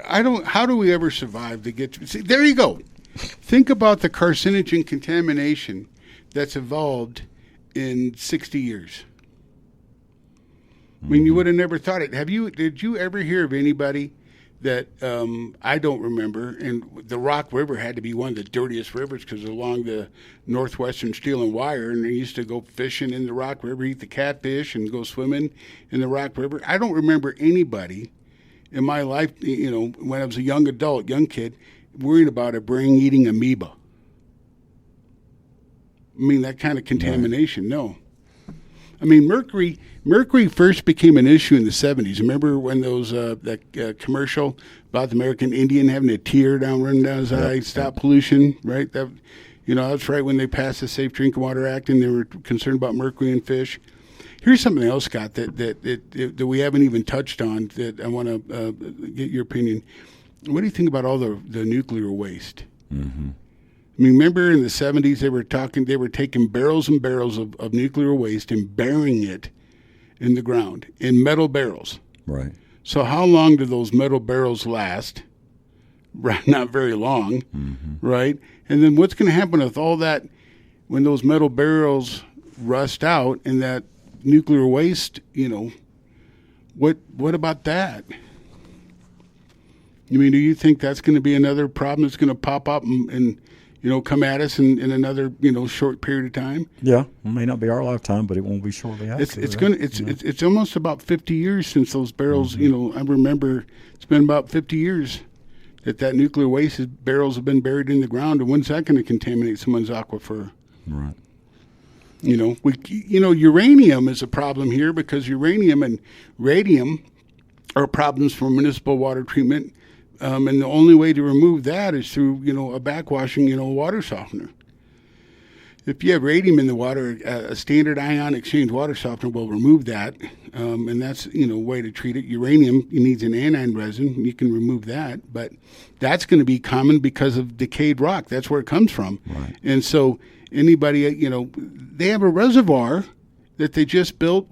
how do we ever survive to get to, see, there you go. Think about the carcinogen contamination that's evolved in 60 years. I mean, you would have never thought it. Did you ever hear of anybody that I don't remember? And the Rock River had to be one of the dirtiest rivers because along the northwestern Steel and Wire, and they used to go fishing in the Rock River, eat the catfish, and go swimming in the Rock River. I don't remember anybody in my life, when I was a young kid, worried about a brain-eating amoeba. I mean, that kind of contamination, no. I mean, mercury first became an issue in the 70s. Remember when those that commercial about the American Indian having a tear running down his eye, stop pollution, right? That's right when they passed the Safe Drinking Water Act, and they were concerned about mercury in fish. Here's something else, Scott, that we haven't even touched on that I want to get your opinion. What do you think about all the nuclear waste? Mm-hmm. I mean, remember in the 70s they were taking barrels and barrels of nuclear waste and burying it in the ground in metal barrels. Right. So how long do those metal barrels last? Not very long, right? And then what's going to happen with all that when those metal barrels rust out and that nuclear waste, what about that? I mean, do you think that's going to be another problem that's going to pop up and come at us in another, short period of time? Yeah, it may not be our lifetime, but it won't be shortly after. It's almost about 50 years since those barrels. I remember it's been about 50 years that nuclear waste barrels have been buried in the ground, and when's that going to contaminate someone's aquifer? Right. Uranium is a problem here because uranium and radium are problems for municipal water treatment. And the only way to remove that is through, a backwashing, water softener. If you have radium in the water, a standard ion exchange water softener will remove that. And that's, a way to treat it. Uranium, it needs an anion resin. You can remove that. But that's going to be common because of decayed rock. That's where it comes from. Right. And so anybody, they have a reservoir that they just built,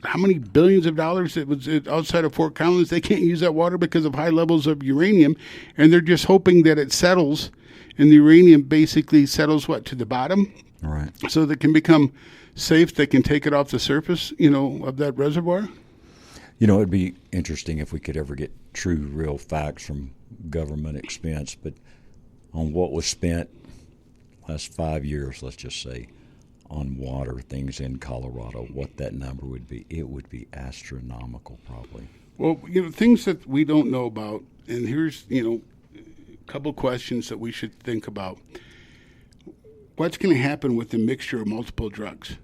how many billions of dollars it was outside of Fort Collins. They can't use that water because of high levels of uranium, and they're just hoping that it settles, and the uranium basically settles to the bottom, right? So that it can become safe. They can take it off the surface, of that reservoir. It'd be interesting if we could ever get true, real facts from government expense, but on what was spent last 5 years, let's just say, on water things in Colorado, what that number would be. It would be astronomical, probably. Well, things that we don't know about, and here's, a couple questions that we should think about. What's going to happen with the mixture of multiple drugs?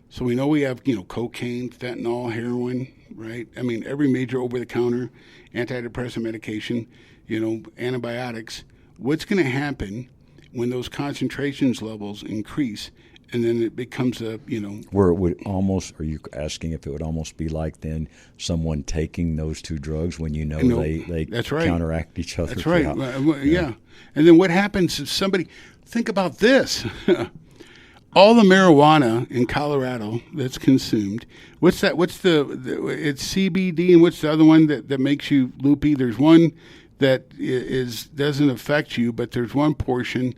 So we know we have, cocaine, fentanyl, heroin, right? I mean, every major over-the-counter antidepressant medication, antibiotics. What's going to happen when those concentrations levels increase and then it becomes where it would almost. Are you asking if it would almost be like then someone taking those two drugs when they that's right. counteract each other? That's right. Yeah. And then what happens if somebody? Think about this. All the marijuana in Colorado that's consumed. What's that? It's CBD, and what's the other one that makes you loopy? There's one that doesn't affect you, but there's one portion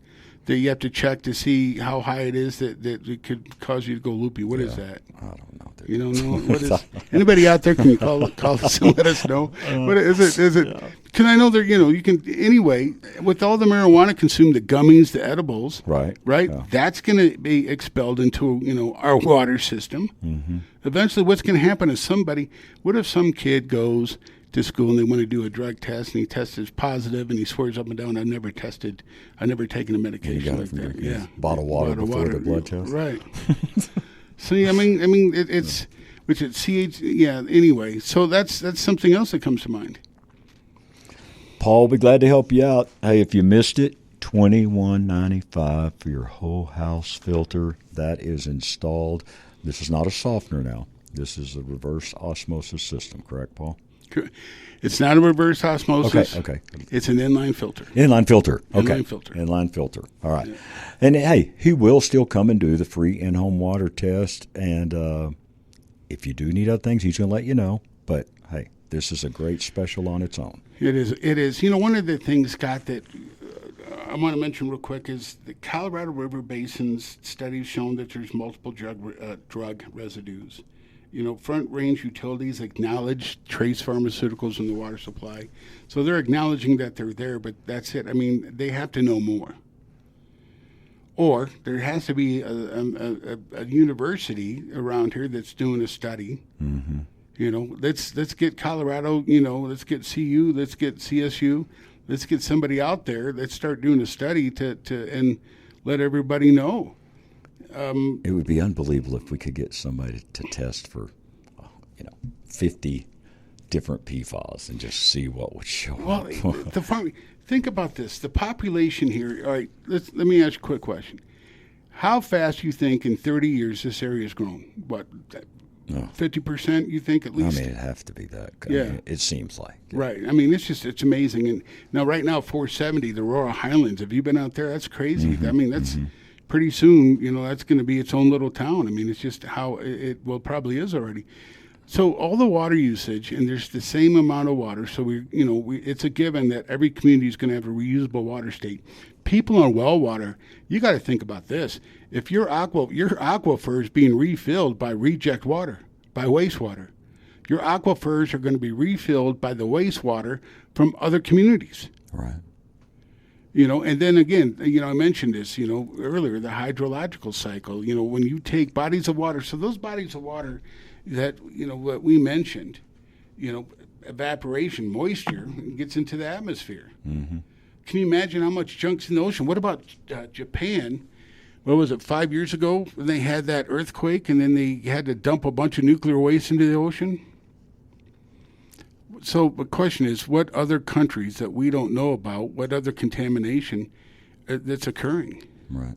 that you have to check to see how high it is that it could cause you to go loopy. What is that? I don't know. You don't know? What is anybody out there? Can you call us and let us know? What is it? Is it? Because I know you can anyway. With all the marijuana consumed, the gummies, the edibles, right. Yeah. That's going to be expelled into our water system. Mm-hmm. Eventually, what's going to happen is what if some kid goes to school and they want to do a drug test and he tests as positive and he swears up and down, I've never taken a medication like that. Yeah, bottle water before the blood test. Right. See, I mean, it's which it's CH. Yeah. Anyway, so that's something else that comes to mind. Paul, we'll be glad to help you out. Hey, if you missed it, $21.95 for your whole house filter. That is installed. This is not a softener now. This is a reverse osmosis system, correct, Paul? It's not a reverse osmosis. Okay. It's an inline filter. Inline filter. Okay. Inline filter. All right. Yeah. And, hey, he will still come and do the free in-home water test. And if you do need other things, he's going to let you know. But, hey, this is a great special on its own. It is. One of the things, Scott, that I want to mention real quick is the Colorado River Basin's studies shown that there's multiple drug residues. Front range utilities acknowledge trace pharmaceuticals in the water supply. So they're acknowledging that they're there, but that's it. I mean, they have to know more. Or there has to be a university around here that's doing a study. Mm-hmm. Let's get Colorado, let's get CU, let's get CSU, let's get somebody out there. Let's start doing a study to and let everybody know. It would be unbelievable if we could get somebody to test for, 50 different PFAS and just see what would show up. Think about this. The population here, all right, let me ask you a quick question. How fast do you think in 30 years this area has grown? What, 50% you think at least? It'd have to be that. It seems like. Right. I mean, it's amazing. And now, right now, 470, the Aurora Highlands, have you been out there? That's crazy. Mm-hmm. I mean, that's... Mm-hmm. Pretty soon, that's going to be its own little town. I mean, it's just how it probably is already. So all the water usage, and there's the same amount of water. So it's a given that every community is going to have a reusable water state. People on well water, you got to think about this. If your aquifer is being refilled by reject water, by wastewater, your aquifers are going to be refilled by the wastewater from other communities. Right. And then again, I mentioned this, earlier, the hydrological cycle, when you take bodies of water, so those bodies of water that, what we mentioned, evaporation, moisture, gets into the atmosphere. Mm-hmm. Can you imagine how much junk's in the ocean? What about Japan? What was it, 5 years ago? When they had that earthquake and then they had to dump a bunch of nuclear waste into the ocean? So the question is, what other countries that we don't know about, what other contamination that's occurring? Right.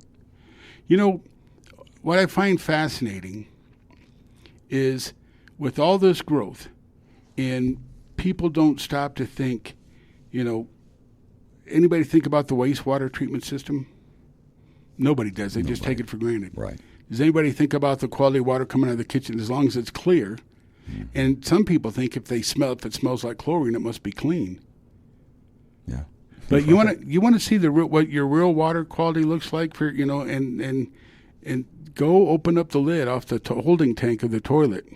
What I find fascinating is with all this growth, and people don't stop to think, anybody think about the wastewater treatment system? Nobody does. They just take it for granted. Right. Does anybody think about the quality of water coming out of the kitchen as long as it's clear? Mm-hmm. And some people think if it smells like chlorine, it must be clean. Yeah. But you want to see what your real water quality looks like for and go open up the lid off the holding tank of the toilet.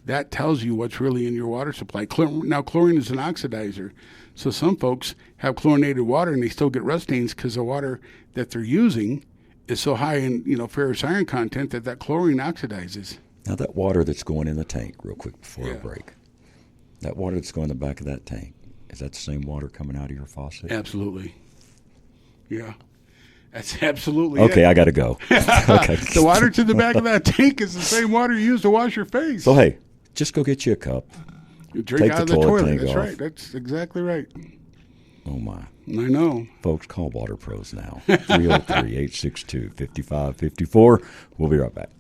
That tells you what's really in your water supply. Now chlorine is an oxidizer, so some folks have chlorinated water and they still get rust stains because the water that they're using is so high in ferrous iron content that chlorine oxidizes. Now, that water that's going in the tank, real quick before I break, that water that's going in the back of that tank, is that the same water coming out of your faucet? Absolutely. Yeah. That's absolutely okay, it. I got to go. Okay. The water to the back of that tank is the same water you use to wash your face. So, hey, just go get you a cup. You drink out of the toilet. That's off. right. That's exactly right. Oh, my. I know. Folks, call Water Pros now. 303-862-5554. We'll be right back.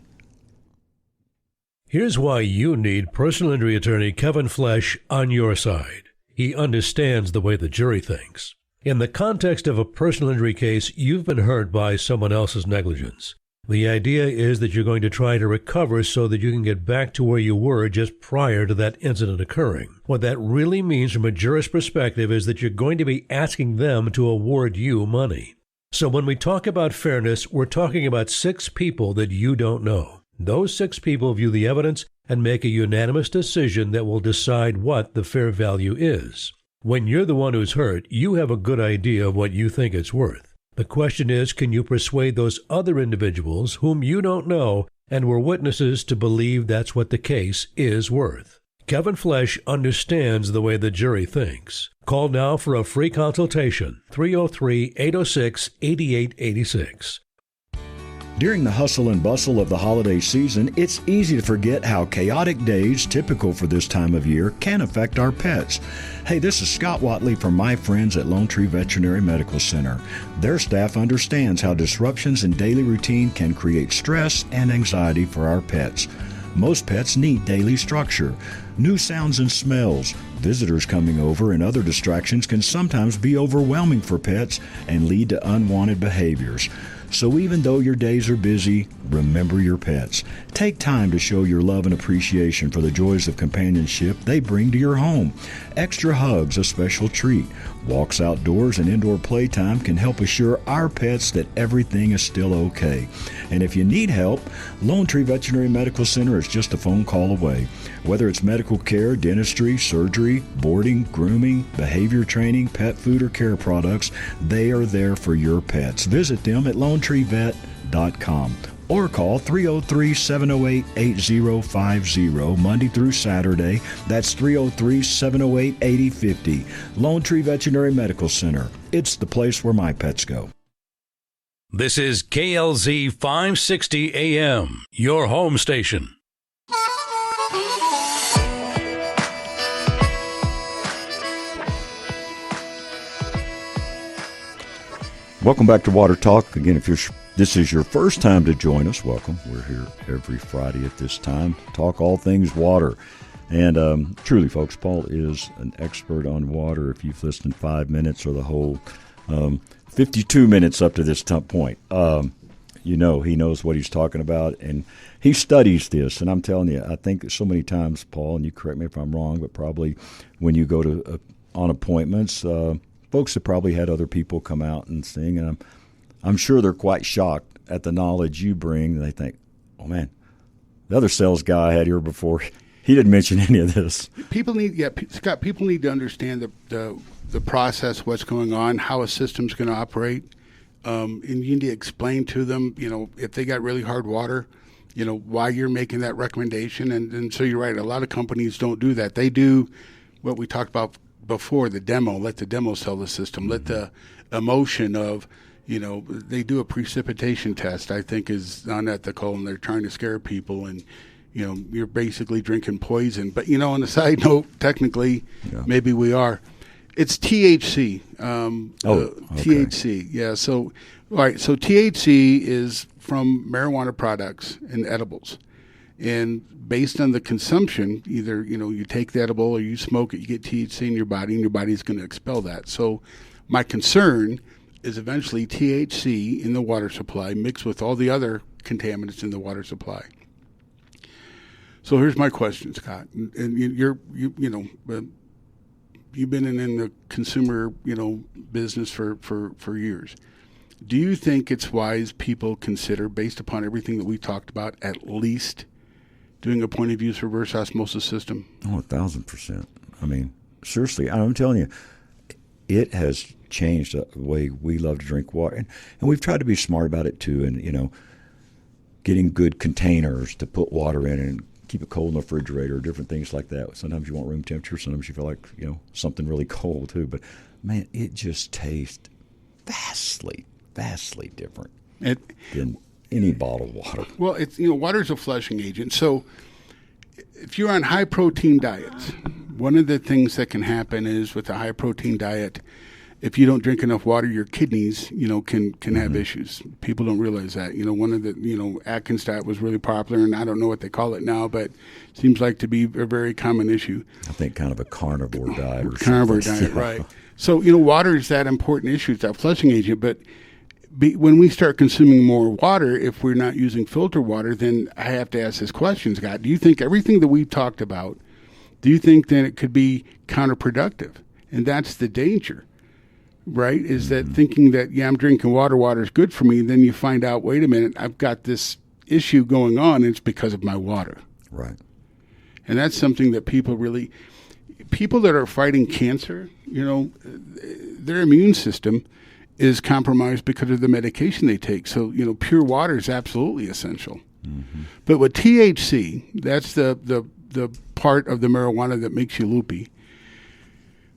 Here's why you need personal injury attorney Kevin Flesh on your side. He understands the way the jury thinks. In the context of a personal injury case, you've been hurt by someone else's negligence. The idea is that you're going to try to recover so that you can get back to where you were just prior to that incident occurring. What that really means from a jurist perspective is that you're going to be asking them to award you money. So when we talk about fairness, we're talking about 6 people that you don't know. Those 6 people view the evidence and make a unanimous decision that will decide what the fair value is. When you're the one who's hurt, you have a good idea of what you think it's worth. The question is, can you persuade those other individuals whom you don't know and were witnesses to believe that's what the case is worth? Kevin Flesh understands the way the jury thinks. Call now for a free consultation, 303-806-8886. During the hustle and bustle of the holiday season, it's easy to forget how chaotic days, typical for this time of year, can affect our pets. Hey, this is Scott Watley from my friends at Lone Tree Veterinary Medical Center. Their staff understands how disruptions in daily routine can create stress and anxiety for our pets. Most pets need daily structure. New sounds and smells, visitors coming over, and other distractions can sometimes be overwhelming for pets and lead to unwanted behaviors. So even though your days are busy, remember your pets. Take time to show your love and appreciation for the joys of companionship they bring to your home. Extra hugs, a special treat. Walks outdoors and indoor playtime can help assure our pets that everything is still okay. And if you need help, Lone Tree Veterinary Medical Center is just a phone call away. Whether it's medical care, dentistry, surgery, boarding, grooming, behavior training, pet food, or care products, they are there for your pets. Visit them at LoneTreeVet.com or call 303-708-8050 Monday through Saturday. That's 303-708-8050. Lone Tree Veterinary Medical Center. It's the place where my pets go. This is KLZ 560 AM, your home station. Welcome back to Water Talk. Again, if this is your first time to join us, welcome. We're here every Friday at this time to talk all things water. And truly, folks, Paul is an expert on water. If you've listened 5 minutes or the whole 52 minutes up to this point, he knows what he's talking about, and he studies this. And I'm telling you, I think so many times, Paul, and you correct me if I'm wrong, but probably when you go to on appointments, folks have probably had other people come out and sing, and I'm sure they're quite shocked at the knowledge you bring. They think, oh, man, the other sales guy I had here before, he didn't mention any of this. Scott, people need to understand the process, what's going on, how a system's going to operate, and you need to explain to them, if they got really hard water, why you're making that recommendation. And so you're right, a lot of companies don't do that. They do what we talked about before, the demo. Let the demo sell the system. Let the emotion of, they do a precipitation test, I think is unethical, and they're trying to scare people, and you're basically drinking poison. But on a side note, technically, maybe we are. It's THC. Okay. THC. Yeah. So, all right. So THC is from marijuana products and edibles, and based on the consumption, either you take the edible or you smoke it, you get THC in your body, and your body's going to expel that. So, my concern is eventually THC in the water supply mixed with all the other contaminants in the water supply. So here's my question, Scott, and you've been in the consumer business for years. Do you think it's wise people consider, based upon everything that we talked about, at least doing a point of use reverse osmosis system? Oh, 1,000%. I mean, seriously, I'm telling you, it has changed the way we love to drink water, and we've tried to be smart about it too, and getting good containers to put water in and keep it cold in the refrigerator, different things like that. Sometimes you want room temperature, sometimes you feel like something really cold too. But man, it just tastes vastly different than any bottled water. Well, it's water's a flushing agent. So if you're on high protein diets, one of the things that can happen is with a high protein diet, if you don't drink enough water, your kidneys, can have issues. People don't realize that. One of the, Atkins diet was really popular, and I don't know what they call it now, but seems like to be a very common issue. I think kind of a carnivore diet or carnivore something. diet, right. So, water is that important issue. It's that flushing agent, but when we start consuming more water, if we're not using filter water, then I have to ask this question, Scott. Do you think everything that we've talked about, do you think that it could be counterproductive? And that's the danger, right? Is that thinking that, I'm drinking water is good for me, then you find out, wait a minute, I've got this issue going on, and it's because of my water. Right. And that's something that people that are fighting cancer, their immune system is compromised because of the medication they take. So, pure water is absolutely essential. Mm-hmm. But with THC, that's the part of the marijuana that makes you loopy.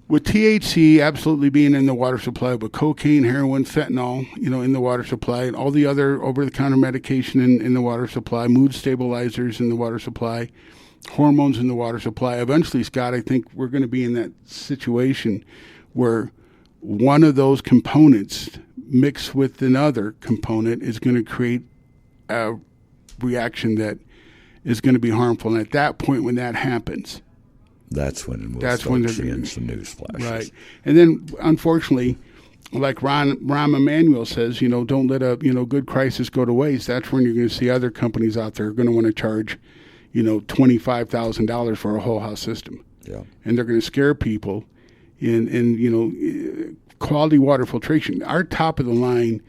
With THC absolutely being in the water supply, with cocaine, heroin, fentanyl, in the water supply, and all the other over-the-counter medication in the water supply, mood stabilizers in the water supply, hormones in the water supply. Eventually, Scott, I think we're going to be in that situation where one of those components mixed with another component is going to create a reaction that is going to be harmful. And at that point, when that happens, that's when we'll start seeing some news flashes. Right. And then, unfortunately, like Rahm Emanuel says, don't let a good crisis go to waste. That's when you're going to see other companies out there are going to want to charge, $25,000 for a whole house system. Yeah. And they're going to scare people in quality water filtration. Our top of the line,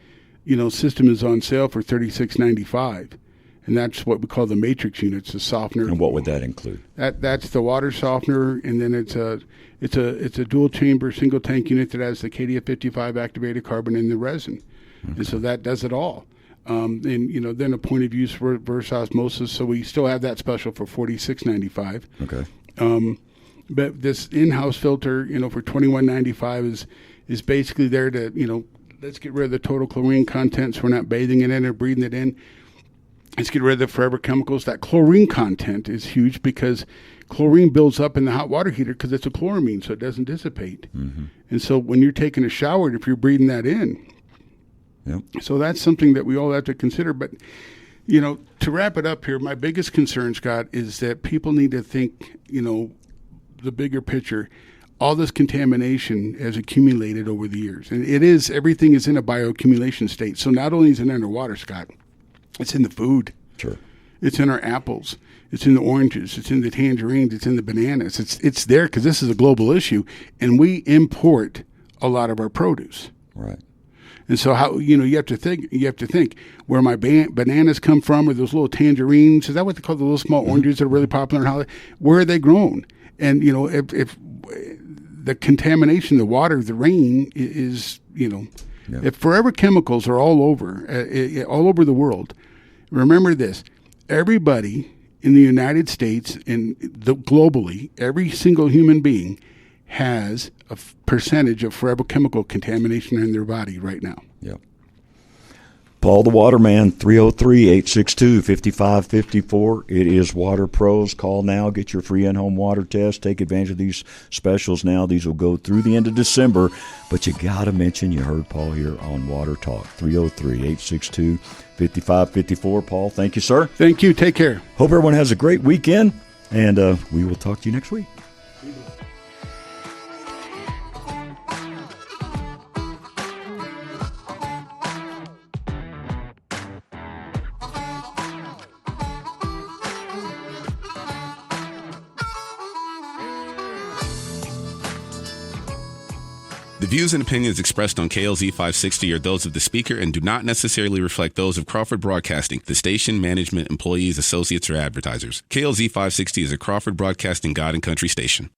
system is on sale for $36.95. And that's what we call the matrix units, the softener. And what would that include? That's the water softener, and then it's a dual chamber single tank unit that has the KDF55 activated carbon in the resin, and so that does it all. And then a point of use reverse osmosis. So we still have that special for $46.95. Okay. But this in-house filter, for $21.95 is basically there to let's get rid of the total chlorine content, so we're not bathing it in or breathing it in. Let's get rid of the forever chemicals. That chlorine content is huge because chlorine builds up in the hot water heater because it's a chloramine, so it doesn't dissipate. Mm-hmm. And so when you're taking a shower, if you're breathing that in, so that's something that we all have to consider. But, to wrap it up here, my biggest concern, Scott, is that people need to think, the bigger picture. All this contamination has accumulated over the years. And everything is in a bioaccumulation state. So not only is it underwater, Scott, it's in the food. Sure. It's in our apples. It's in the oranges. It's in the tangerines. It's in the bananas. It's there because this is a global issue, and we import a lot of our produce. Right. And so how you have to think where my bananas come from, or those little tangerines. Is that what they call the little small oranges that are really popular in Hollywood? Where are they grown? And if the contamination, the water, the rain is if forever chemicals are all over the world, remember this: everybody in the United States and globally, every single human being has a percentage of forever chemical contamination in their body right now. Yep. Paul the Waterman, 303-862-5554. It is Water Pros. Call now. Get your free in-home water test. Take advantage of these specials now. These will go through the end of December. But you got to mention you heard Paul here on Water Talk. 303-862-5554. Paul, thank you, sir. Thank you. Take care. Hope everyone has a great weekend, and we will talk to you next week. The views and opinions expressed on KLZ 560 are those of the speaker and do not necessarily reflect those of Crawford Broadcasting, the station, management, employees, associates, or advertisers. KLZ 560 is a Crawford Broadcasting God and Country station.